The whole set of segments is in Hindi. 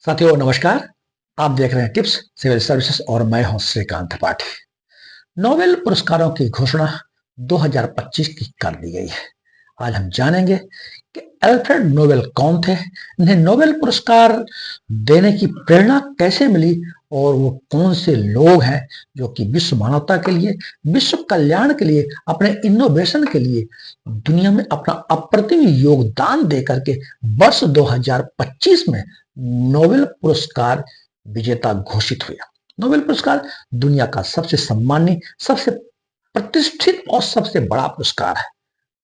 साथियों नमस्कार। आप देख रहे हैं टिप्स सिविल सर्विसेज और मैं हूं श्रीकांत त्रिपाठी। नोबेल पुरस्कारों की घोषणा 2025 की कर दी गई है। आज हम जानेंगे कि अल्फ्रेड नोबेल कौन थे, इन्हें नोबेल पुरस्कार देने की प्रेरणा कैसे मिली और वो कौन से लोग हैं जो कि विश्व मानवता के लिए, विश्व कल्याण के लिए, अपने इनोवेशन के लिए दुनिया में अपना अप्रतिम योगदान दे करके वर्ष 2025 में नोबेल पुरस्कार विजेता घोषित हुए। नोबेल पुरस्कार दुनिया का सबसे सम्मानीय, सबसे प्रतिष्ठित और सबसे बड़ा पुरस्कार है।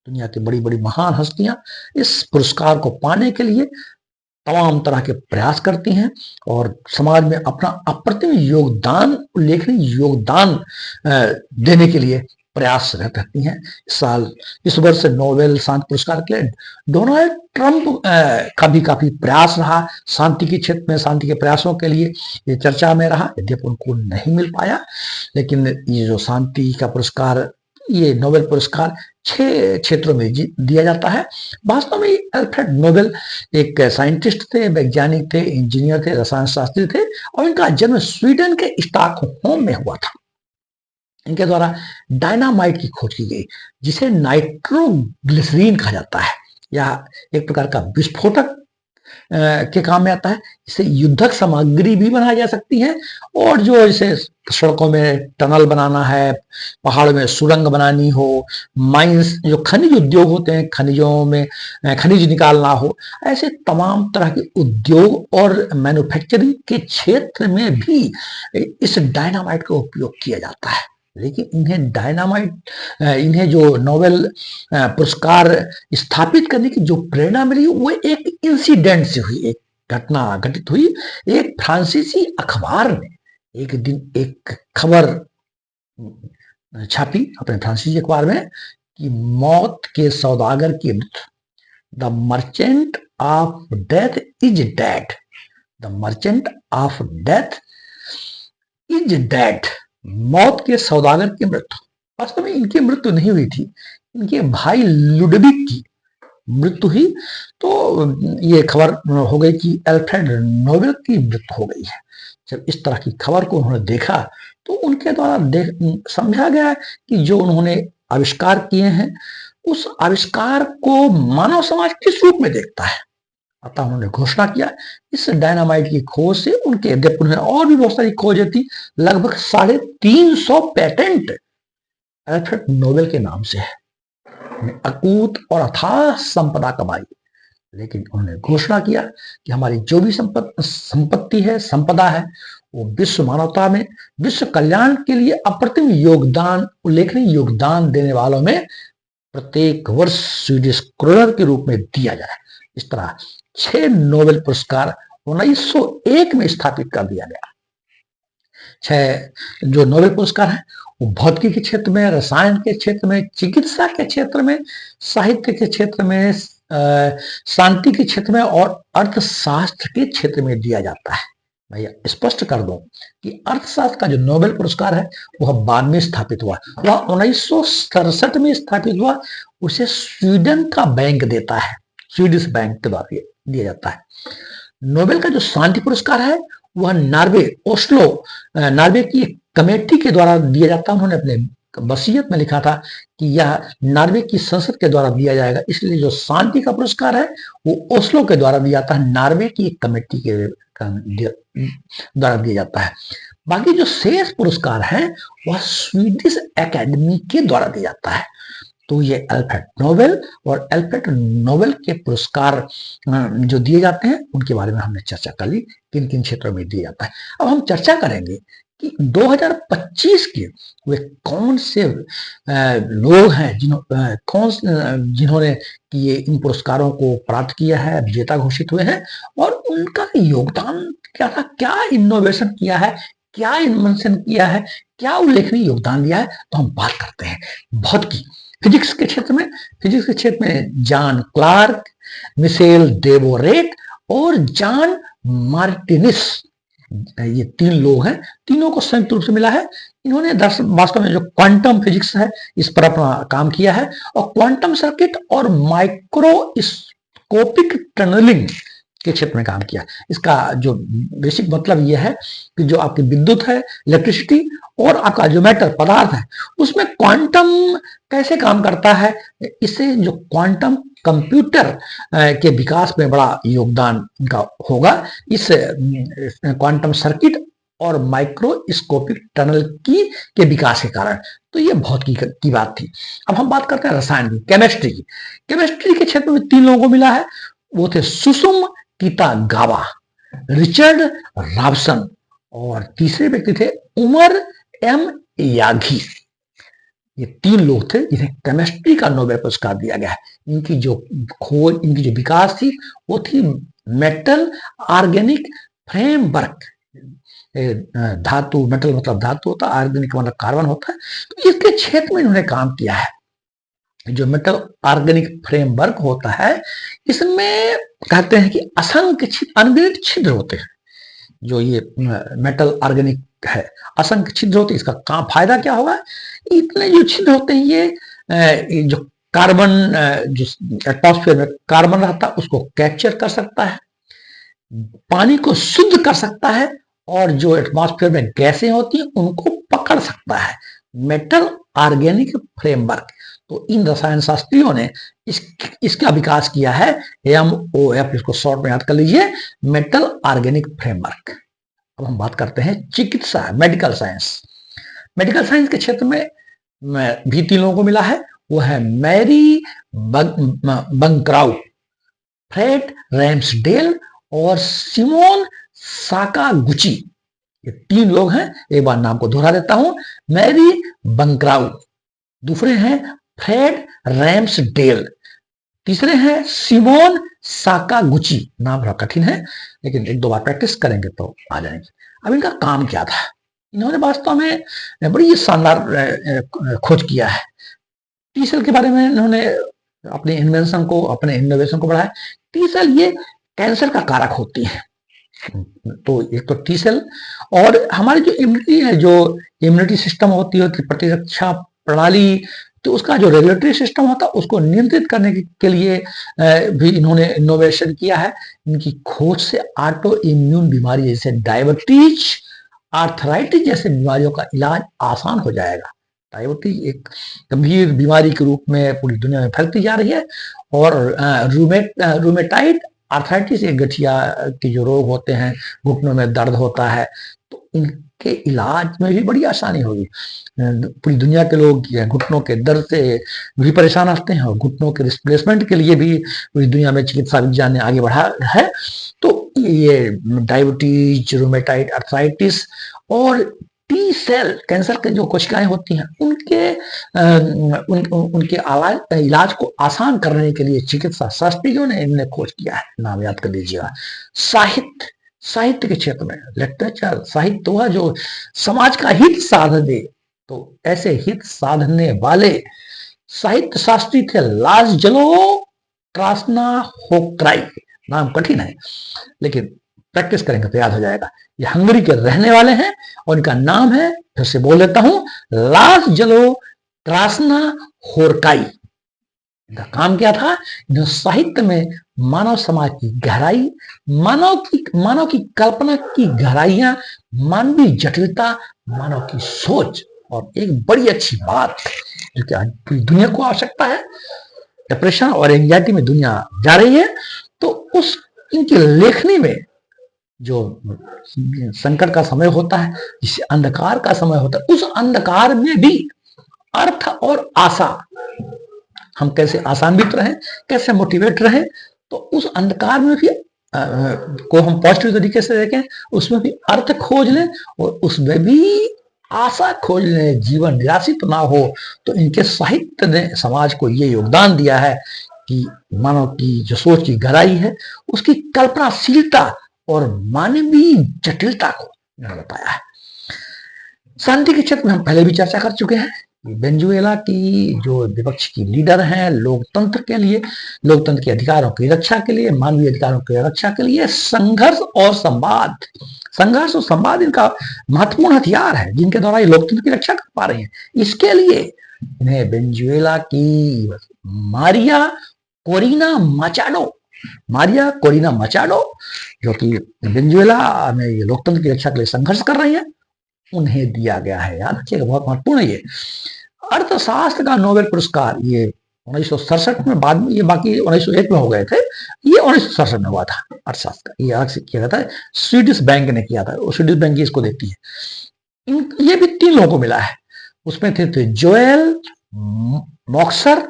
दुनिया की बड़ी बड़ी महान हस्तियां इस पुरस्कार को पाने के लिए तमाम तरह के प्रयास करती हैं और समाज में अपना अप्रतिम योगदान, उल्लेखनीय योगदान देने के लिए प्रयासरत रहती हैं। इस वर्ष नोबेल शांति पुरस्कार के लिए डोनाल्ड ट्रंप का भी काफी प्रयास रहा। शांति के क्षेत्र में शांति के प्रयासों के लिए ये चर्चा में रहा, यद्यपि उनको नहीं मिल पाया। लेकिन ये जो शांति का पुरस्कार, ये नोबेल पुरस्कार 6 क्षेत्रों में दिया जाता है। वास्तव में अल्फ्रेड नोबेल एक साइंटिस्ट थे, वैज्ञानिक थे, इंजीनियर थे, रसायन शास्त्री थे और इनका जन्म स्वीडन के स्टॉकहोम में हुआ था। इनके द्वारा डायनामाइट की खोज की गई, जिसे नाइट्रोग्लिसरीन कहा जाता है। यह एक प्रकार का विस्फोटक के काम में आता है। इससे युद्धक सामग्री भी बनाई जा सकती है और जो जैसे सड़कों में टनल बनाना है, पहाड़ में सुरंग बनानी हो, माइंस जो खनिज उद्योग होते हैं, खनिजों में खनिज निकालना हो, ऐसे तमाम तरह के उद्योग और मैन्युफैक्चरिंग के क्षेत्र में भी इस डायनामाइट का उपयोग किया जाता है। लेकिन इन्हें जो नोबेल पुरस्कार स्थापित करने की जो प्रेरणा मिली वो एक इंसिडेंट से हुई, एक घटना घटित हुई। एक फ्रांसीसी अखबार ने एक दिन एक खबर छापी अपने फ्रांसीसी अखबार में कि मौत के सौदागर की मृत्यु, the merchant of death is dead, the merchant of death is dead, मौत के सौदागर की मृत्यु। वास्तव में इनकी मृत्यु नहीं हुई थी, इनके भाई लुडविग की मृत्यु हुई। तो ये खबर हो गई कि अल्फ्रेड नोबेल की मृत्यु हो गई है। जब इस तरह की खबर को उन्होंने देखा तो उनके द्वारा समझा गया कि जो उन्होंने आविष्कार किए हैं उस आविष्कार को मानव समाज किस रूप में देखता है। अतः उन्होंने घोषणा किया इस डायनामाइट की खोज से उनके उन्होंने और भी बहुत सारी खोजें थी, लगभग 350 पेटेंट अल्फ्रेड नोबेल के नाम से है। अकूत और अथाह संपदा कमाई, लेकिन उन्होंने घोषणा किया कि हमारी जो भी संपत्ति है, संपदा है, वो विश्व मानवता में, विश्व कल्याण के लिए अप्रतिम योगदान, उल्लेखनीय योगदान देने वालों में प्रत्येक वर्ष स्वीडिश क्रोनर के रूप में दिया जाए। इस तरह 6 नोबेल पुरस्कार 1901 में स्थापित कर दिया गया। 6 जो नोबेल पुरस्कार है वो भौतिकी के क्षेत्र में, रसायन के क्षेत्र में, चिकित्सा के क्षेत्र में, साहित्य के क्षेत्र में, शांति के क्षेत्र में और अर्थशास्त्र के क्षेत्र में दिया जाता है। मैं स्पष्ट कर दूं कि अर्थशास्त्र का जो नोबेल पुरस्कार है वह बाद में स्थापित हुआ, वह 1967 में स्थापित हुआ। उसे स्वीडन का बैंक देता है, स्वीडिश बैंक के द्वारा दिया जाता है। नोबेल का जो शांति पुरस्कार है वह नॉर्वे की एक कमेटी के द्वारा दिया जाता है। उन्होंने अपने वसीयत में लिखा था कि यह नॉर्वे की संसद के द्वारा दिया जाएगा, इसलिए जो शांति का पुरस्कार है वो ओस्लो के द्वारा दिया जाता है, नॉर्वे की एक कमेटी के द्वारा दिया जाता है। बाकी जो शेष पुरस्कार है वह स्वीडिश एकेडमी के द्वारा दिया जाता है। तो ये अल्फ्रेड नोबेल और अल्फ्रेड नोबेल के पुरस्कार जो दिए जाते हैं उनके बारे में हमने चर्चा कर ली, किन किन क्षेत्रों में दिया जाता है। अब हम चर्चा करेंगे कि 2025 के वे कौन से लोग हैं जिन्होंने ये इन पुरस्कारों को प्राप्त किया है, विजेता घोषित हुए हैं और उनका योगदान क्या था, क्या इनोवेशन किया है, क्या इन्वेंशन किया है, क्या उल्लेखनीय योगदान दिया है। तो हम बात करते हैं भौतिकी, फिजिक्स के क्षेत्र में जॉन क्लार्क, मिशेल देवोरेट और जॉन मार्टिनिस, ये 3 लोग हैं। तीनों को संयुक्त रूप से मिला है। इन्होंने वास्तव में जो क्वांटम फिजिक्स है इस पर अपना काम किया है और क्वांटम सर्किट और माइक्रोस्कोपिक टनलिंग के क्षेत्र में काम किया। इसका जो बेसिक मतलब यह है कि जो आपकी विद्युत है, इलेक्ट्रिसिटी, और आपका जो मैटर पदार्थ है उसमें क्वांटम कैसे काम करता है, इससे जो क्वांटम कंप्यूटर के विकास में बड़ा योगदान इनका होगा। इस क्वांटम सर्किट और माइक्रोस्कोपिक टनल के विकास के कारण। तो ये भौतिकी की बात थी। अब हम बात करते हैं रसायन की, केमिस्ट्री की। केमिस्ट्री के क्षेत्र में 3 लोगों को मिला है, वो थे सुसुम कितागावा, रिचर्ड रॉबसन, और तीसरे व्यक्ति थे उमर एम यागी। ये 3 लोग थे जिन्हें केमिस्ट्री का नोबेल पुरस्कार दिया गया है। इनकी जो खोज, इनकी जो विकास थी वो थी मेटल ऑर्गेनिक फ्रेमवर्क। धातु, मेटल मतलब धातु होता है, ऑर्गेनिक मतलब कार्बन होता है, तो इसके क्षेत्र में इन्होंने काम किया है। जो मेटल ऑर्गेनिक फ्रेमवर्क होता है इसमें कहते हैं कि असंख्य अनगिनत छिद्र होते हैं। जो ये मेटल ऑर्गेनिक है, असंख्य छिद्र होते हैं। इसका काम फायदा क्या होगा, इतने जो छिद्र होते हैं ये जो कार्बन, जो एटमॉस्फेयर में कार्बन रहता है उसको कैप्चर कर सकता है, पानी को शुद्ध कर सकता है, और जो एटमॉस्फेयर में गैसें होती हैं उनको पकड़ सकता है। Metal organic framework. तो इन रसायन शास्त्रियों ने इसका विकास किया है, MOF, इसको शॉर्ट में याद कर लीजिए, मेटल ऑर्गेनिक फ्रेमवर्क। अब हम बात करते हैं चिकित्सा, मेडिकल साइंस। मेडिकल साइंस के क्षेत्र में भी 3 लोगों को मिला है, वो है मैरी बंक्राउ, फ्रेड रैम्सडेल और सिमोन साकागुची। ये 3 लोग हैं, एक बार नाम को दोहरा देता हूं, मैरी बंक्राउ, दूसरे हैं फ्रेड रैम्सडेल, तीसरे हैं सिमोन साकागुची। नाम बड़ा कठिन है लेकिन 1-2 बार प्रैक्टिस करेंगे तो आ जाएंगे। अब इनका काम क्या था, इन्होंने वास्तव में बड़ी शानदार खोज किया है। टी सेल के बारे में इन्होंने अपने इन्वेंशन को, अपने इनोवेशन को बढ़ाया। टी सेल ये कैंसर का कारक होती है। तो एक तो टी सेल, और हमारी जो इम्यूनिटी है, जो इम्यूनिटी सिस्टम होती है, प्रतिरक्षा प्रणाली, तो उसका जो रेगुलेटरी सिस्टम होता है उसको नियंत्रित करने के लिए भी इन्होंने इनोवेशन किया है। इनकी खोज से ऑटो इम्यून बीमारी जैसे डायबिटीज, आर्थराइटिस जैसे बीमारियों का इलाज आसान हो जाएगा। डायबिटीज एक गंभीर बीमारी के रूप में पूरी दुनिया में फैलती जा रही है, और रूमेटाइड आर्थराइटिस, एक गठिया के जो रोग होते हैं, घुटनों में दर्द होता है, तो इनके इलाज में भी बड़ी आसानी होगी। पूरी दुनिया के लोग घुटनों के दर्द से भी परेशान रहते हैं, और घुटनों के रिप्लेसमेंट के लिए भी पूरी दुनिया में चिकित्सा विज्ञान ने आगे बढ़ा है। तो ये डायबिटीज, रूमेटाइड आर्थराइटिस और टी सेल कैंसर के जो कोशिकाएं होती हैं उनके इलाज को आसान करने के लिए चिकित्सा शास्त्रियों ने इन्हें खोज किया है। नाम याद कर लीजिएगा। साहित्य के क्षेत्र में, लिटरेचर, साहित्य वह जो समाज का हित साधने, तो ऐसे हित साधने वाले साहित्य शास्त्री थे लाजलो क्रास्नाहोक्राई। नाम कठिन है लेकिन प्रैक्टिस करेंगे तो याद हो जाएगा। ये हंगरी के रहने वाले हैं और इनका नाम है, फिर से बोल लेता हूं, लाजलो क्रास्नाहोक्राई। इनका काम क्या था, इन्होंने साहित्य में मानव समाज की गहराई, मानव की कल्पना की गहराइयां, मानवीय जटिलता, मानव की सोच, और एक बड़ी अच्छी बात जो कि आज पूरी दुनिया को आवश्यकता है, डिप्रेशन और एंजाइटी में दुनिया जा रही है, तो उस इनकी लेखनी में जो संकट का समय होता है, जिसे अंधकार का समय होता है, उस अंधकार में भी अर्थ और आशा, हम कैसे आसान्वित रहें, कैसे मोटिवेट रहें, तो उस अंधकार में भी को हम पॉजिटिव तरीके से देखें, उसमें भी अर्थ खोज लें और उसमें भी आशा खोज लें, जीवन निराशित ना हो। तो इनके साहित्य ने समाज को ये योगदान दिया है कि मानव की जो सोच की गहराई है, उसकी कल्पनाशीलता और मानवीय जटिलता को इन्होंने बताया है। शांति के क्षेत्र में हम पहले भी चर्चा कर चुके हैं। वेनेजुएला की जो विपक्ष की लीडर हैं, लोकतंत्र के लिए, लोकतंत्र के अधिकारों की रक्षा के लिए, मानवीय अधिकारों की रक्षा के लिए संघर्ष और संवाद इनका महत्वपूर्ण हथियार है, जिनके द्वारा ये लोकतंत्र की रक्षा कर पा रहे हैं। इसके लिए इन्हें वेनेजुएला की Maria Corina Machado Maria Corina Machado, जो कि वेनेजुएला में ये लोकतंत्र की रक्षा के लिए संघर्ष कर रही है, उन्हें दिया गया है। याद रखिएगा, बहुत महत्वपूर्ण है ये। अर्थशास्त्र का नोबेल पुरस्कार ये 1967 में, बाद में ये बाकी 1901 में हो गए थे, ये 1967 में हुआ था अर्थशास्त्र का। ये अलग से किया गया था, स्वीडिश बैंक ने किया था, स्वीडिश बैंक इसको देती है। ये भी 3 लोगों को मिला है। उसमें थे जोएल मॉक्सर,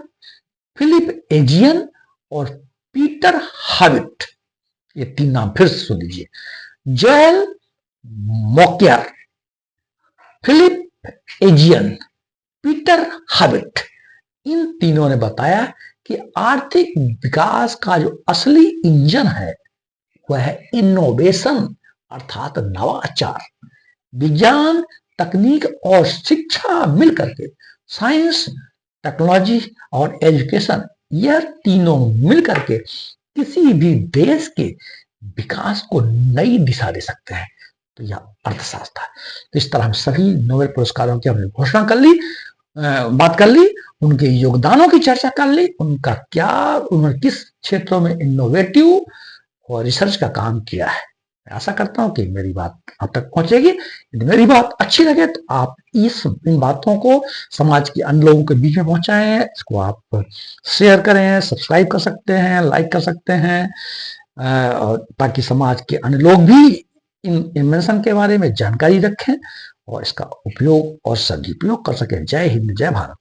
फिलिप एजियन और पीटर हाविट। ये 3 नाम फिर से सुन लीजिए, जोएल मॉक्यर, फिलिप एजियन, पीटर हाविट। इन तीनों ने बताया कि आर्थिक विकास का जो असली इंजन है वह है इनोवेशन, अर्थात नवाचार। विज्ञान, तकनीक और शिक्षा मिलकर के, साइंस, टेक्नोलॉजी और एजुकेशन, यह तीनों मिलकर के किसी भी देश के विकास को नई दिशा दे सकते हैं। तो यह अर्थशास्त्र है। तो इस तरह हम सभी नोबेल पुरस्कारों की हमने घोषणा कर ली, बात कर ली, उनके योगदानों की चर्चा कर ली, उनका क्या, उन्होंने किस क्षेत्रों में इनोवेटिव और रिसर्च का काम किया है। मैं आशा करता हूं कि मेरी बात आप तक पहुंचेगी। यदि मेरी बात अच्छी लगे तो आप इन बातों को समाज के अन्य लोगों के बीच में पहुंचाएं। इसको आप शेयर करें, सब्सक्राइब कर सकते हैं, लाइक कर सकते हैं, और ताकि समाज के अन्य लोग भी इन इन्वेंशन के बारे में जानकारी रखें और इसका उपयोग और सदुपयोग कर सकें। जय हिंद, जय भारत।